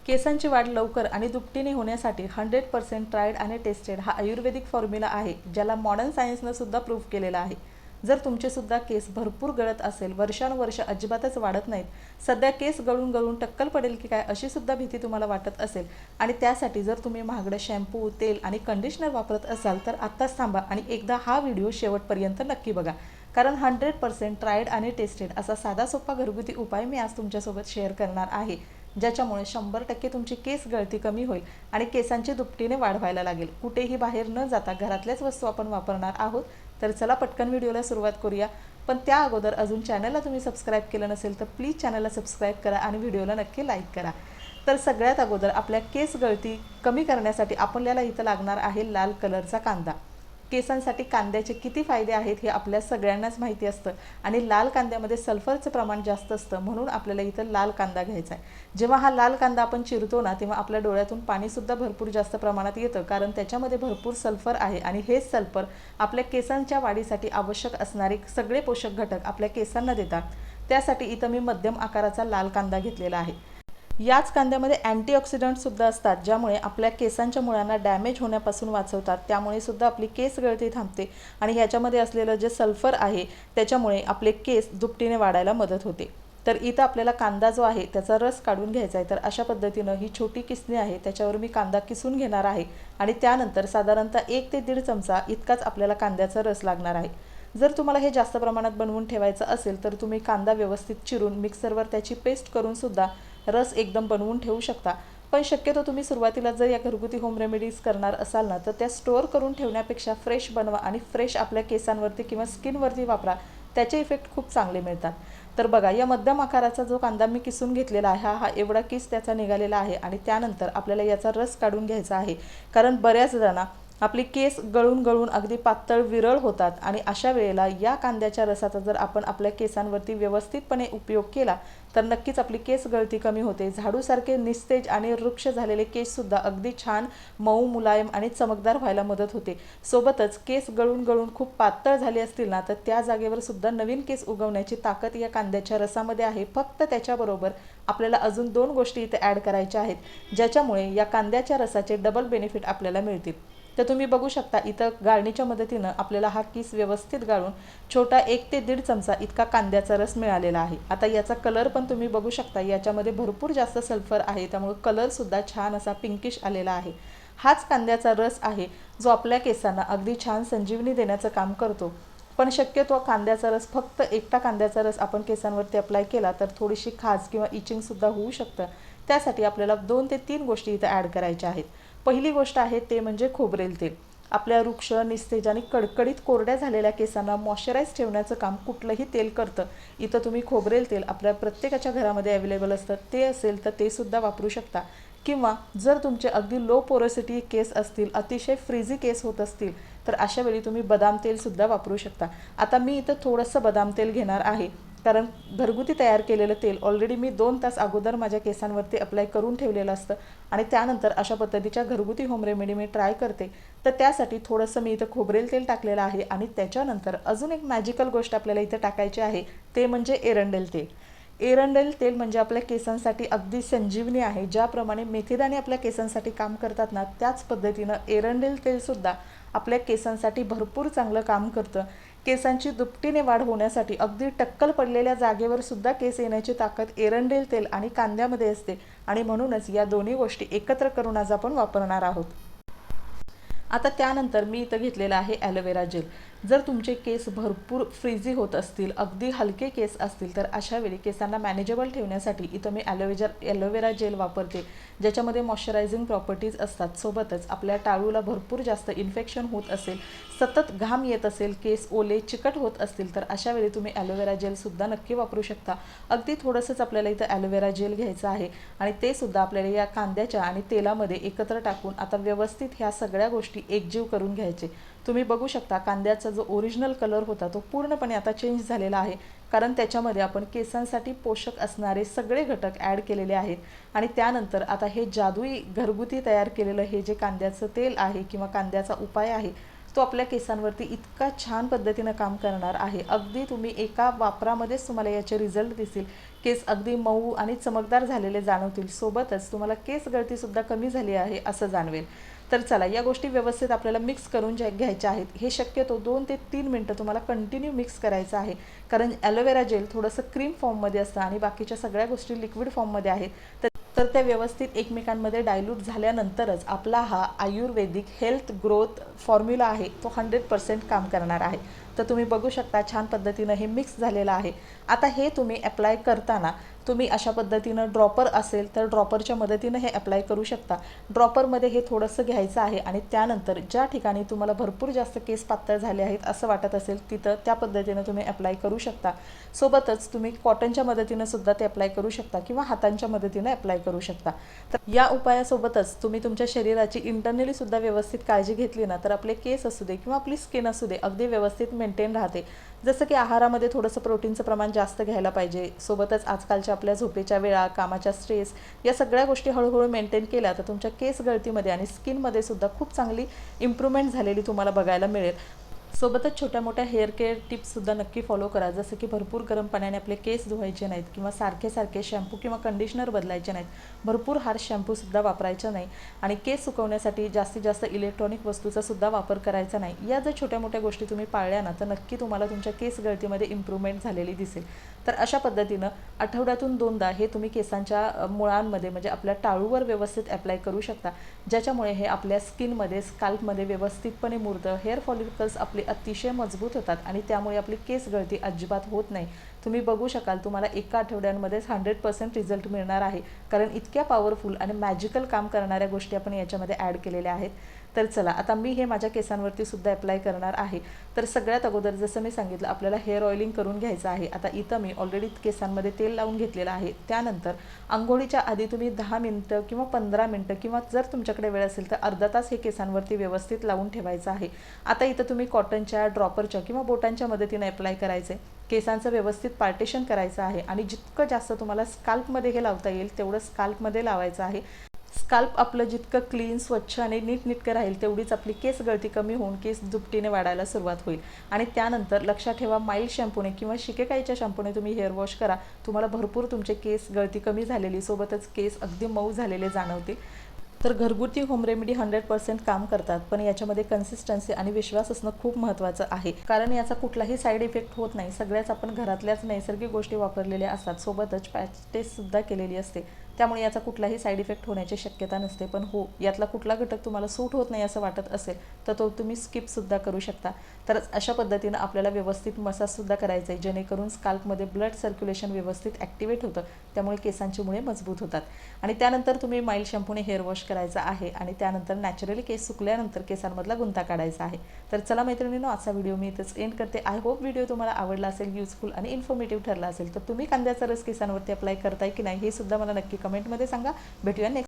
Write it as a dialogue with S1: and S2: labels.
S1: केसांची वाढ लवकर आणि दुपटीने होण्यासाठी 100% ट्रायड आणि टेस्टेड हा आयुर्वेदिक फॉर्म्युला आहे, ज्याला मॉडर्न सायन्सनं सुद्धा प्रूव्ह केलेला आहे। जर तुमचे सुद्धा केस भरपूर गळत असेल, वर्षानुवर्ष अजिबातच वाढत नाहीत, सध्या केस गळून गळून टक्कल पडेल की काय अशी सुद्धा भीती तुम्हाला वाटत असेल आणि त्यासाठी जर तुम्ही महागडं शॅम्पू, तेल आणि कंडिशनर वापरत असाल तर आत्ताच थांबा आणि एकदा हा व्हिडिओ शेवटपर्यंत नक्की बघा, कारण 100% ट्रायड आणि टेस्टेड असा साधा सोपा घरगुती उपाय मी आज तुमच्यासोबत शेअर करणार आहे, ज्याच्यामुळे 100% तुमची केस गळती कमी होईल आणि केसांची दुपटीने वाढवायला लागेल। कुठेही बाहेर न जाता घरातल्याच वस्तू आपण वापरणार आहोत। तर चला पटकन व्हिडिओला सुरुवात करूया। पण त्या अगोदर अजून चॅनलला तुम्ही सबस्क्राईब केलं नसेल तर प्लीज चॅनलला सबस्क्राईब करा आणि व्हिडिओला नक्की लाईक करा। तर सगळ्यात अगोदर आपल्या केस गळती कमी करण्यासाठी आपल्याला इथं लागणार आहे लाल कलरचा कांदा। केसांसाठी कांद्याचे किती फायदे आहेत हे आपल्या सगळ्यांनाच माहिती असतं आणि लाल कांद्यामध्ये सल्फरचं प्रमाण जास्त असतं, म्हणून आपल्याला इथं लाल कांदा घ्यायचा आहे। जेव्हा हा लाल कांदा आपण चिरतो ना, तेव्हा आपल्या डोळ्यातून पाणीसुद्धा भरपूर जास्त प्रमाणात येतं, कारण त्याच्यामध्ये भरपूर सल्फर आहे आणि हेच सल्फर आपल्या केसांच्या वाढीसाठी आवश्यक असणारे सगळे पोषक घटक आपल्या केसांना देतात। त्यासाठी इथं मी मध्यम आकाराचा लाल कांदा घेतलेला आहे। याच कांद्यामध्ये अँटीऑक्सिडंटसुद्धा असतात, ज्यामुळे आपल्या केसांच्या मुळांना डॅमेज होण्यापासून वाचवतात, त्यामुळे सुद्धा आपली केस गळती थांबते आणि ह्याच्यामध्ये असलेलं जे सल्फर आहे त्याच्यामुळे आपले केस दुपटीने वाढायला मदत होते। तर इथं आपल्याला कांदा जो आहे त्याचा रस काढून घ्यायचा आहे। तर अशा पद्धतीनं ही छोटी किसणी आहे, त्याच्यावर मी कांदा किसून घेणार आहे आणि त्यानंतर साधारणतः 1 ते 1.5 चमचा इतकाच आपल्याला कांद्याचा रस लागणार आहे। जर तुम्हाला हे जास्त प्रमाणात बनवून ठेवायचं असेल तर तुम्ही कांदा व्यवस्थित चिरून मिक्सरवर त्याची पेस्ट करून सुद्धा रस एकदम बनवून ठेवू शकता। पण शक्यतो तुम्ही सुरुवातीला जर या घरगुती होम रेमेडीज करणार असाल ना, तर त्या स्टोअर करून ठेवण्यापेक्षा फ्रेश बनवा आणि फ्रेश आपल्या केसांवरती किंवा स्किनवरती वापरा, त्याचे इफेक्ट खूप चांगले मिळतात। तर बघा, या मध्यम आकाराचा जो कांदा मी किसून घेतलेला आहे हा एवढा किस त्याचा निघालेला आहे आणि त्यानंतर आपल्याला याचा रस काढून घ्यायचा आहे, कारण बऱ्याच जणांना आपली केस गळून गळून अगदी पातळ विरळ होतात आणि अशा वेळेला या कांद्याच्या रसाचा जर आपण आपल्या केसांवरती व्यवस्थितपणे उपयोग केला तर नक्कीच आपली केस गळती कमी होते। झाडूसारखे निस्तेज आणि वृक्ष झालेले केससुद्धा अगदी छान मऊ, मुलायम आणि चमकदार व्हायला मदत होते। सोबतच केस गळून गळून खूप पातळ झाले असतील ना, तर त्या जागेवर सुद्धा नवीन केस उगवण्याची ताकद या कांद्याच्या रसामध्ये आहे। फक्त त्याच्याबरोबर आपल्याला अजून 2 गोष्टी इथे ॲड करायच्या आहेत, ज्याच्यामुळे या कांद्याच्या रसाचे डबल बेनिफिट आपल्याला मिळतील। तर तुम्ही बघू शकता इथं गाळणीच्या मदतीनं आपल्याला हा किस व्यवस्थित गाळून छोटा 1 ते 1.5 चमचा इतका कांद्याचा रस मिळालेला आहे। आता याचा कलर पण तुम्ही बघू शकता, याच्यामध्ये भरपूर जास्त सल्फर आहे, त्यामुळे कलरसुद्धा छान असा पिंकिश आलेला आहे। हाच कांद्याचा रस आहे जो आपल्या केसांना अगदी छान संजीवनी देण्याचं काम करतो। पण शक्यतो कांद्याचा रस, फक्त एकटा कांद्याचा रस आपण केसांवरती अप्लाय केला तर थोडीशी खाज किंवा इचिंगसुद्धा होऊ शकतं। त्यासाठी आपल्याला 2 ते 3 गोष्टी इथं ॲड करायच्या आहेत। पहिली गोष्ट आहे ते म्हणजे खोबरेल तेल। आपल्या वृक्ष, निस्तेज आणि कडकडीत कोरड्या झालेल्या केसांना मॉइश्चराईज ठेवण्याचं काम कुठलंही तेल करतं। इथं तुम्ही खोबरेल तेल आपल्या प्रत्येकाच्या घरामध्ये अवेलेबल असतं, ते असेल तर ते सुद्धा वापरू शकता। किंवा जर तुमचे अगदी लो पोरोसिटी केस असतील, अतिशय फ्रीझी केस होत असतील, तर अशा वेळी तुम्ही बदाम तेलसुद्धा वापरू शकता। आता मी इथं थोडंसं बदाम तेल घेणार आहे, कारण घरगुती तयार केलेलं तेल ऑलरेडी मी 2 तास अगोदर माझ्या केसांवरती अप्लाय करून ठेवलेलं असतं आणि त्यानंतर अशा पद्धतीच्या घरगुती होम रेमेडी मी ट्राय करते। तर त्यासाठी थोडंसं मी इथं खोबरेल तेल टाकलेलं आहे आणि त्याच्यानंतर अजून एक मॅजिकल गोष्ट आपल्याला इथं टाकायची आहे, ते म्हणजे एरंडेल तेल। एरंडेल तेल म्हणजे आपल्या केसांसाठी अगदी संजीवनी आहे। ज्याप्रमाणे मेथीदाणे आपल्या केसांसाठी काम करतात ना, त्याच पद्धतीनं एरंडेल तेलसुद्धा आपल्या केसांसाठी भरपूर चांगलं काम करतं। केसांची दुपटीने वाढ होण्यासाठी अगदी टक्कल पडलेल्या जागेवर सुद्धा केस येण्याची ताकद एरंडेल तेल आणि कांद्यामध्ये असते आणि म्हणूनच या दोन्ही गोष्टी एकत्र करून आज आपण वापरणार आहोत। आता त्यानंतर मी इथं घेतलेला आहे ॲलोवेरा जेल। जर तुमचे केस भरपूर फ्रीझी होत असतील, अगदी हलके केस असतील, तर अशा वेळी केसांना मॅनेजेबल ठेवण्यासाठी इथं मी ॲलोवेरा जेल वापरते, ज्याच्यामध्ये मॉइश्चरायझिंग प्रॉपर्टीज असतात। सोबतच आपल्या टाळूला भरपूर जास्त इन्फेक्शन होत असेल, सतत घाम येत असेल, केस ओले चिकट होत असतील, तर अशा वेळी तुम्ही ॲलोवेरा जेलसुद्धा नक्की वापरू शकता। अगदी थोडंसंच आपल्याला इथं ॲलोवेरा जेल घ्यायचं आहे आणि ते सुद्धा आपल्याला या कांद्याच्या आणि तेलामध्ये एकत्र टाकून आता व्यवस्थित ह्या सगळ्या गोष्टी एकजीव करून घ्यायचे। तुम्ही बघू शकता कांद्याचा जो ओरिजिनल कलर होता तो पूर्णपणे आता चेंज झालेला आहे, कारण त्याच्यामध्ये आपण केसांसाठी पोषक असणारे सगळे घटक ॲड केलेले आहेत। आणि त्यानंतर आता हे जादुई घरगुती तयार केलेलं हे जे कांद्याचं तेल आहे किंवा कांद्याचा उपाय आहे तो आपल्या केसांवरती इतका छान पद्धतीनं काम करणार आहे. अगदी तुम्ही एका वापरामध्येच तुम्हाला याचे रिझल्ट दिसतील. केस अगदी मऊ आणि चमकदार झालेले जाणवतील. सोबतच तुम्हाला केस गळतीसुद्धा कमी झाली आहे असं जाणवेल. तर चला, या गोष्टी व्यवस्थित आपल्याला मिक्स करून घ्यायच्या आहेत. हे शक्यतो 2 ते 3 मिनटं तुम्हाला कंटिन्यू मिक्स करायचं आहे, कारण ॲलोवेरा जेल थोडंसं क्रीम फॉर्ममध्ये असतं आणि बाकीच्या सगळ्या गोष्टी लिक्विड फॉर्ममध्ये आहेत. तर त्या व्यवस्थित एकमेकांमध्ये डायल्यूट झाल्यानंतरच आपला हा आयुर्वेदिक हेल्थ ग्रोथ फॉर्म्युला आहे तो 100% काम करणार आहे. तर तुम्ही बघू शकता छान पद्धतीनं हे मिक्स झालेलं आहे. आता हे तुम्ही अप्लाय करताना तुम्ही अशा पद्धतीनं ड्रॉपर असेल तर ड्रॉपरच्या मदतीनं हे अप्लाय करू शकता. ड्रॉपरमध्ये हे थोडंसं घ्यायचं आहे आणि त्यानंतर ज्या ठिकाणी तुम्हाला भरपूर जास्त केस पातळ झाले आहेत असं वाटत असेल तिथं त्या पद्धतीनं तुम्ही अप्लाय करू शकता. सोबतच तुम्ही कॉटनच्या मदतीनं सुद्धा ते अप्लाय करू शकता किंवा हातांच्या मदतीनं अप्लाय करू शकता. तर या उपायासोबतच तुम्ही तुमच्या शरीराची इंटरनली सुद्धा व्यवस्थित काळजी घेतली ना तर आपले केस असू दे किंवा आपली स्किन असू दे अगदी व्यवस्थित मेंटेन राहते. जसं की आहारामध्ये थोडंसं प्रोटीनचं प्रमाण जास्त घ्यायला पाहिजे. सोबतच आजकालच्या आपल्या झोपेच्या वेळा, कामाच्या स्ट्रेस या सगळ्या गोष्टी हळूहळू मेंटेन केल्या तर तुमच्या केस गळतीमध्ये आणि स्किनमध्ये सुद्धा खूप चांगली इम्प्रूव्हमेंट झालेली तुम्हाला बघायला मिळेल. सोबतच छोट्या मोठ्या हेअर केअर टिप्ससुद्धा नक्की फॉलो करा. जसं की भरपूर गरम पाण्याने आपले केस धुवायचे नाहीत किंवा सारखे शॅम्पू किंवा कंडिशनर बदलायचे नाहीत. भरपूर हार्श शॅम्पूसुद्धा वापरायचा नाही आणि केस सुकवण्यासाठी जास्तीत जास्त इलेक्ट्रॉनिक वस्तूचा सुद्धा वापर करायचा नाही. या जर छोट्या मोठ्या गोष्टी तुम्ही पाळल्या ना तर नक्की तुम्हाला तुमच्या केस गळतीमध्ये इम्प्रूव्हमेंट झालेली दिसेल. तर अशा पद्धतीनं आठवड्यातून 2दा हे तुम्ही केसांच्या मुळांमध्ये म्हणजे आपल्या टाळूवर व्यवस्थित अप्लाय करू शकता, ज्याच्यामुळे हे आपल्या स्किनमध्ये स्काल्पमध्ये व्यवस्थितपणे मुरतं. हेअर फॉलिकल्स आपले अतिशय मजबूत होतात आणि त्यामुळे आपली केस गळती अजिबात होत नाही. तुम्ही बघू शकाल तुम्हाला एका आठवड्यामध्येच 100% रिझल्ट मिळणार आहे, कारण इतक्या पॉवरफुल आणि मॅजिकल काम करणाऱ्या गोष्टी आपण याच्यामध्ये ॲड केलेल्या आहेत. तर चला, आता मी हे माझ्या केसांवरती सुद्धा अप्लाय करणार आहे. तर सगळ्यात अगोदर जसं मी सांगितलं आपल्याला हेअर ऑइलिंग करून घ्यायचं आहे. आता इथं मी ऑलरेडी केसांमध्ये तेल लावून घेतलेलं आहे. त्यानंतर अंघोळीच्या आधी तुम्ही 10 मिनिटं किंवा 15 मिनिटं किंवा जर तुमच्याकडे वेळ असेल तर अर्धा तास हे केसांवरती व्यवस्थित लावून ठेवायचं आहे. आता इथं तुम्ही कॉटनच्या, ड्रॉपरच्या किंवा बोटांच्या मदतीने अप्लाय करायचे. केसांचं व्यवस्थित पार्टिशन करायचं आहे आणि जितकं जास्त तुम्हाला स्काल्पमध्ये हे लावता येईल तेवढं स्काल्पमध्ये लावायचं आहे. स्काल्प आपलं जितकं क्लीन, स्वच्छ आणि नीटनेटकं राहील तेवढीच आपली केस गळती कमी होऊन केस दुपटीने वाढायला सुरुवात होईल. आणि त्यानंतर लक्षात ठेवा, माईल्ड शॅम्पूने किंवा शिकेकाईच्या शॅम्पूने तुम्ही हेअर वॉश करा. तुम्हाला भरपूर तुमचे केस गळती कमी झालेली सोबतच केस अगदी मऊ झालेले जाणवतील. तर घरगुती होम रेमेडी 100% काम करतात, पण याच्यामध्ये कन्सिस्टन्सी आणि विश्वास असणं खूप महत्त्वाचं आहे, कारण याचा कुठलाही साईड इफेक्ट होत नाही. सगळ्याच आपण घरातल्याच नैसर्गिक गोष्टी वापरलेल्या असतात, सोबतच पॅच टेस्टसुद्धा केलेली असते. त्यामुळे याचा कुठलाही साईड इफेक्ट होण्याची शक्यता नसते. पण हो, यातला कुठला घटक तुम्हाला सूट होत नाही असं वाटत असेल तर तो तुम्ही स्किपसुद्धा करू शकता. तर अशा पद्धतीनं आपल्याला व्यवस्थित मसाजसुद्धा करायचं आहे, जेणेकरून स्काल्पमध्ये ब्लड सर्क्युलेशन व्यवस्थित ॲक्टिवेट होतं, त्यामुळे केसांची मुळे मजबूत होतात. आणि त्यानंतर तुम्ही माईल्ड शॅम्पूने हेअर वॉश करायचा आहे आणि त्यानंतर नॅचरली केस सुकल्यानंतर केसांमधला गुंता काढायचा आहे. तर चला मैत्रिणींनो, आजचा व्हिडिओ मी इथंच एंड करते. आय होप व्हिडिओ तुम्हाला आवडला असेल, युजफुल आणि इन्फॉर्मेटिव्ह ठरला असेल. तर तुम्ही कांद्याचा रस केसांवरती अप्लाय करताय की नाही हे सुद्धा मला नक्की कमेंटमध्ये सांगा. भेटूया नेक्स्ट